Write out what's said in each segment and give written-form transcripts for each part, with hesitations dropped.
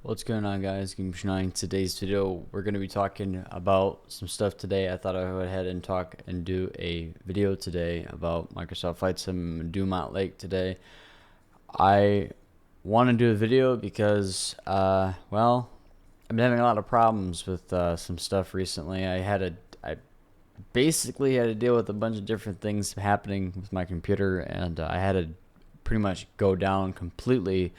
What's going on, guys? Game9. Today's video, we're going to be talking about some stuff today. I thought I would go ahead and talk and do a video today about Microsoft Flight Sim Dumont Lake today. I want to do a video because, well, I've been having a lot of problems with some stuff recently. I basically had to deal with a bunch of different things happening with my computer, and I had to pretty much go down completely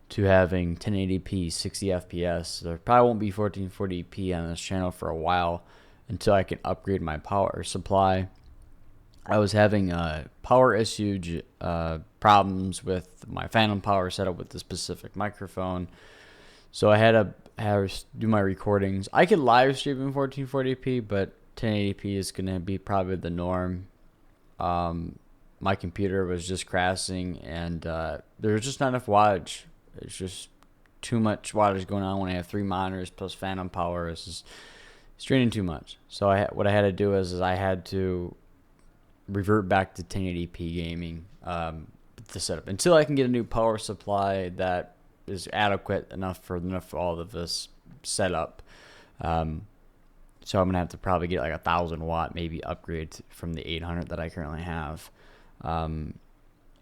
to having 1080p 60 FPS. There probably won't be 1440p on this channel for a while until I can upgrade my power supply. I was having power issue problems with my phantom power setup with the specific microphone, so I had to do my recordings. I could live stream in 1440p, but 1080p is going to be probably the norm. My computer was just crashing, and there was just not enough wattage. It's just too much wattage going on when I have 3 monitors plus phantom power. It's draining too much. So what I had to do is I had to revert back to 1080p gaming, the setup, until I can get a new power supply that is adequate enough for all of this setup. So I'm gonna have to probably get like 1,000-watt, maybe upgrade from the 800 that I currently have.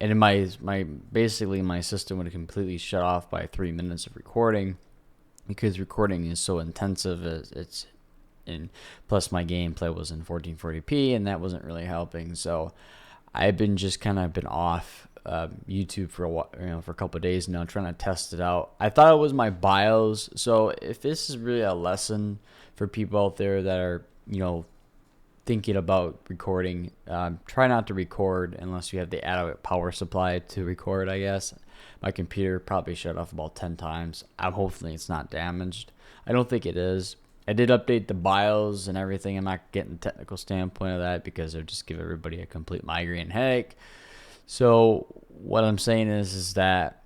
And in my system would completely shut off by 3 minutes of recording, because recording is so intensive. Plus my gameplay was in 1440p, and that wasn't really helping. So I've been off YouTube for a while, for a couple of days now, trying to test it out. I thought it was my BIOS. So if this is really a lesson for people out there that are thinking about recording, try not to record unless you have the adequate power supply to record, I guess. My computer probably shut off about 10 times. I'm hoping it's not damaged. I don't think it is. I did update the BIOS and everything. I'm not getting the technical standpoint of that because it would just give everybody a complete migraine headache. So what I'm saying is that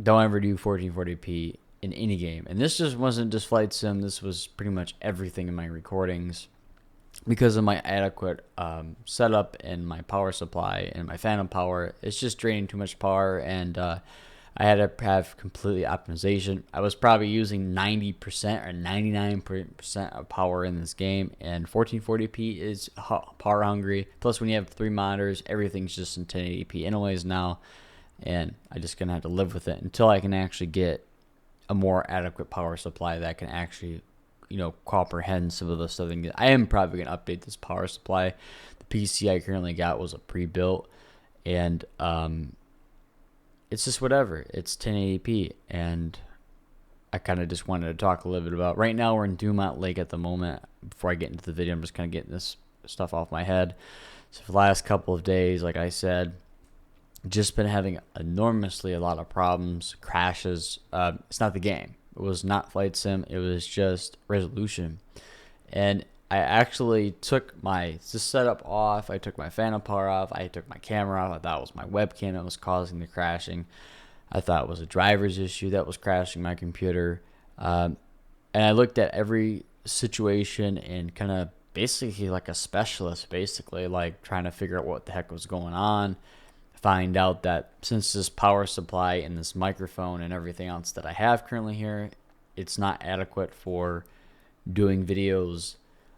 don't ever do 1440p in any game. And this just wasn't just Flight Sim. This was pretty much everything in my recordings. Because of my adequate setup and my power supply and my phantom power, it's just draining too much power, and I had to have completely optimization. I was probably using 90% or 99% of power in this game, and 1440p is power hungry. Plus, when you have 3 monitors, everything's just in 1080p anyways now, and I'm just gonna have to live with it until I can actually get a more adequate power supply that can actually comprehend some of the stuff. I am probably going to update this power supply. The PC I currently got was a pre-built, and it's just whatever. It's 1080p, and I kind of just wanted to talk a little bit about. Right now, we're in Dumont Lake at the moment. Before I get into the video, I'm just kind of getting this stuff off my head. So for the last couple of days, like I said, just been having a lot of problems, crashes. It's not the game. It was not Flight Sim. It was just resolution. And I actually took my setup off. I took my phantom power off. I took my camera off. I thought it was my webcam that was causing the crashing. I thought it was a driver's issue that was crashing my computer. And I looked at every situation and kind of basically like a specialist, basically like trying to figure out what the heck was going on. Find out that since this power supply and this microphone and everything else that I have currently here, it's not adequate for doing videos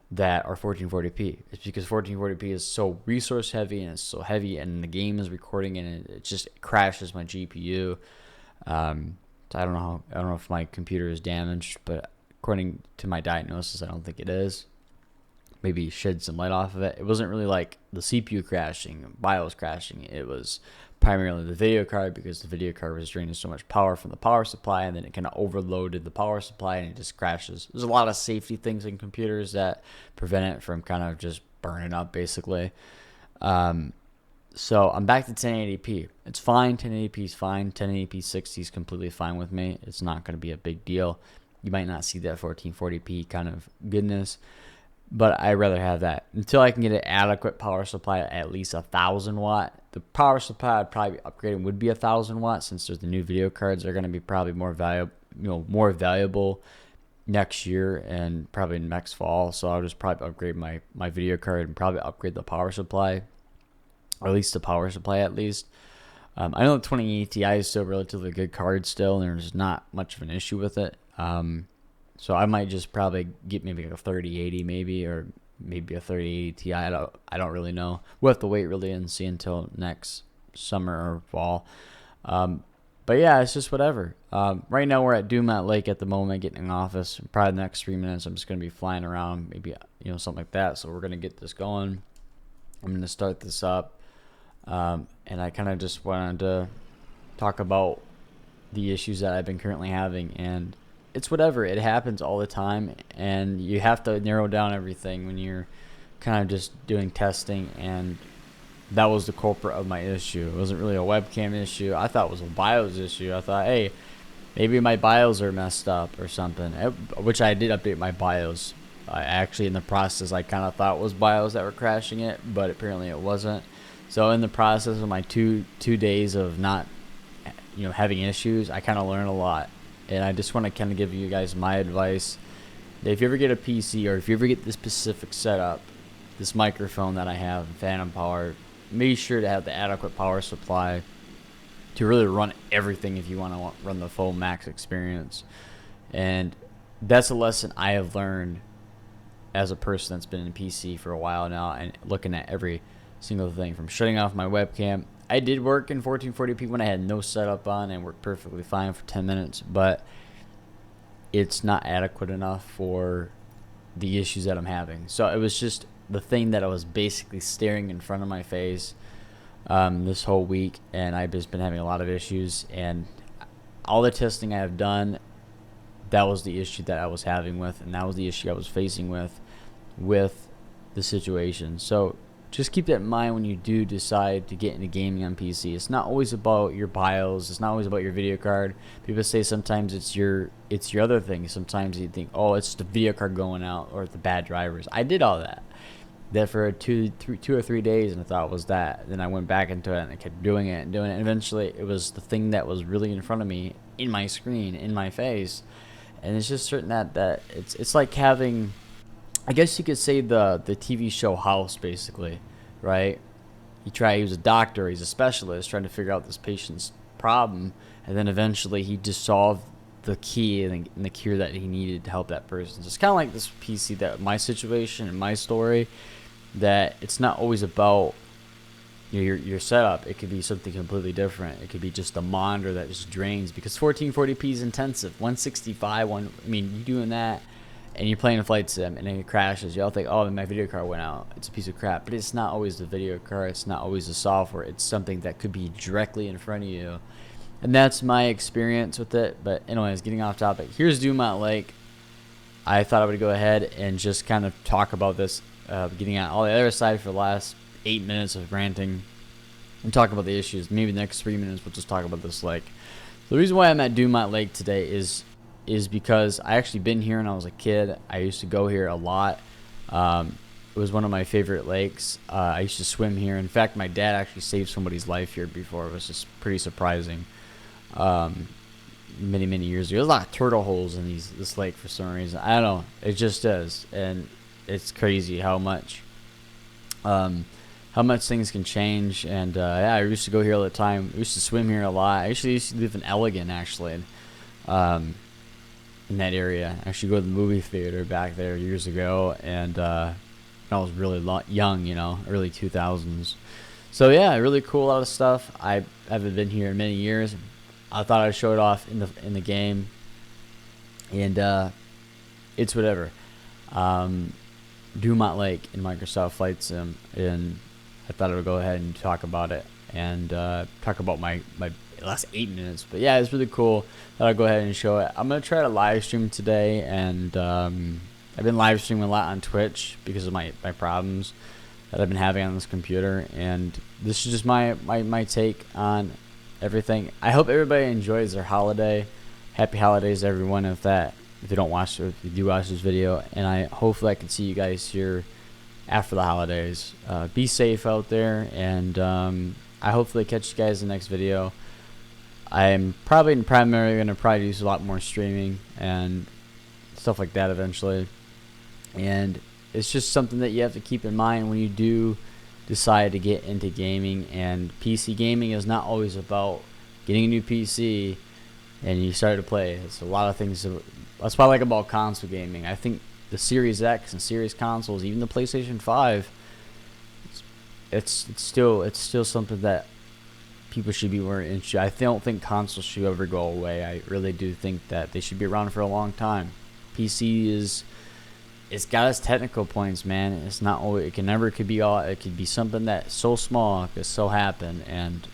that are 1440p. It's because 1440p is so resource heavy, and it's so heavy, and the game is recording, and it just crashes my GPU. So I don't know if my computer is damaged, but according to my diagnosis, I don't think it is. Maybe shed some light off of it. It wasn't really like the CPU crashing, BIOS crashing. It was primarily the video card, because the video card was draining so much power from the power supply, and then it kind of overloaded the power supply, and it just crashes. There's a lot of safety things in computers that prevent it from kind of just burning up, basically. So I'm back to 1080p. It's fine. 1080p is fine. 1080p 60 is completely fine with me. It's not going to be a big deal. You might not see that 1440p kind of goodness, but I'd rather have that until I can get an adequate power supply at least 1,000 watt. The power supply I'd probably upgrade would be 1,000 watt, since there's the new video cards. They're going to be probably more valuable next year and probably next fall. So I'll just probably upgrade my video card and probably upgrade the power supply, or at least the power supply at least. I know the 2080 Ti is still a relatively good card still, and there's not much of an issue with it. So I might just probably get maybe like a 3080 maybe, or maybe a 3080 Ti. I don't really know. We'll have to wait really and see until next summer or fall. But yeah, it's just whatever. Right now we're at Dumont Lake at the moment, getting in office. Probably the next 3 minutes I'm just gonna be flying around, maybe something like that. So we're gonna get this going. I'm gonna start this up, and I kind of just wanted to talk about the issues that I've been currently having, and it's whatever. It happens all the time, and you have to narrow down everything when you're kind of just doing testing, and that was the culprit of my issue. It wasn't really a webcam issue. I thought it was a BIOS issue. I thought, hey, maybe my BIOS are messed up or something, which I did update my BIOS. I actually, in the process, I kind of thought it was BIOS that were crashing it, but apparently it wasn't. So in the process of my two days of not having issues, I kind of learned a lot. And I just want to kind of give you guys my advice. If you ever get a PC, or if you ever get this specific setup, this microphone that I have, phantom power, make sure to have the adequate power supply to really run everything if you want to run the full max experience. And that's a lesson I have learned as a person that's been in PC for a while now, and looking at every single thing from shutting off my webcam. I did work in 1440p when I had no setup on and worked perfectly fine for 10 minutes, but it's not adequate enough for the issues that I'm having. So it was just the thing that I was basically staring in front of my face this whole week, and I've just been having a lot of issues, and all the testing I have done, that was the issue that I was having with, and that was the issue I was facing with the situation. So just keep that in mind when you do decide to get into gaming on PC. It's not always about your BIOS. It's not always about your video card. People say sometimes it's your other thing. Sometimes you think, oh, it's the video card going out or the bad drivers. I did all that for 2 or 3 days, and I thought it was that. Then I went back into it and I kept doing it. And eventually it was the thing that was really in front of me, in my screen, in my face. And it's just certain that it's like having, I guess you could say, the TV show House, basically, right? He was a doctor, he's a specialist trying to figure out this patient's problem, and then eventually he just solved the key and the cure that he needed to help that person. So it's kind of like this PC, that my situation and my story, that it's not always about your setup. It could be something completely different. It could be just a monitor that just drains, because 1440p is intensive. 165, you doing that, and you're playing a flight sim, and then it crashes. You all think, oh, my video card went out. It's a piece of crap. But it's not always the video card. It's not always the software. It's something that could be directly in front of you. And that's my experience with it. But anyways, getting off topic. Here's Dumont Lake. I thought I would go ahead and just kind of talk about this, getting on all the other side for the last 8 minutes of ranting and talk about the issues. Maybe the next 3 minutes we'll just talk about this lake. The reason why I'm at Dumont Lake today is because I actually been here when I was a kid. I used to go here a lot. It was one of my favorite lakes. I used to swim here. In fact, my dad actually saved somebody's life here before. It was just pretty surprising. Many years ago, there's a lot of turtle holes in this lake for some reason. I don't know. It just is, and it's crazy how much things can change. And yeah, I used to go here all the time. I used to swim here a lot. I actually used to live in Elegant, actually. In that area. I actually go to the movie theater back there years ago, and I was really young, early 2000s. So yeah, really cool, a lot of stuff. I haven't been here in many years. I thought I'd show it off in the game, and it's whatever. Dumont Lake in Microsoft Flight Sim, and I thought I would go ahead and talk about it and talk about my last 8 minutes. But yeah, it's really cool. Thought I'd go ahead and show it. I'm gonna try to live stream today, and I've been live streaming a lot on Twitch because of my problems that I've been having on this computer, and this is just my take on everything. I hope everybody enjoys their holiday. Happy holidays, everyone. If you don't watch, or if you do watch this video, and hopefully I can see you guys here after the holidays. Be safe out there, and I hopefully catch you guys in the next video. I'm primarily going to do a lot more streaming and stuff like that eventually. And it's just something that you have to keep in mind when you do decide to get into gaming. And PC gaming is not always about getting a new PC and you started to play. It's a lot of things. That's what I like about console gaming. I think the Series X and Series consoles, even the PlayStation 5, it's still something that people should be more into. I don't think consoles should ever go away. I really do think that they should be around for a long time. PC it's got its technical points, man. It's not always, it could be something that's so small, it could so happen, and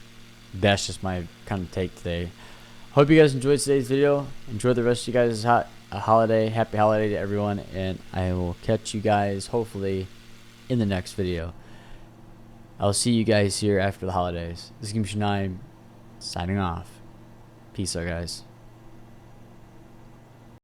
that's just my kind of take today. Hope you guys enjoyed today's video. Enjoy the rest of you guys' holiday. Happy holiday to everyone, and I will catch you guys hopefully in the next video. I'll see you guys here after the holidays. This is Dumont signing off. Peace out, guys.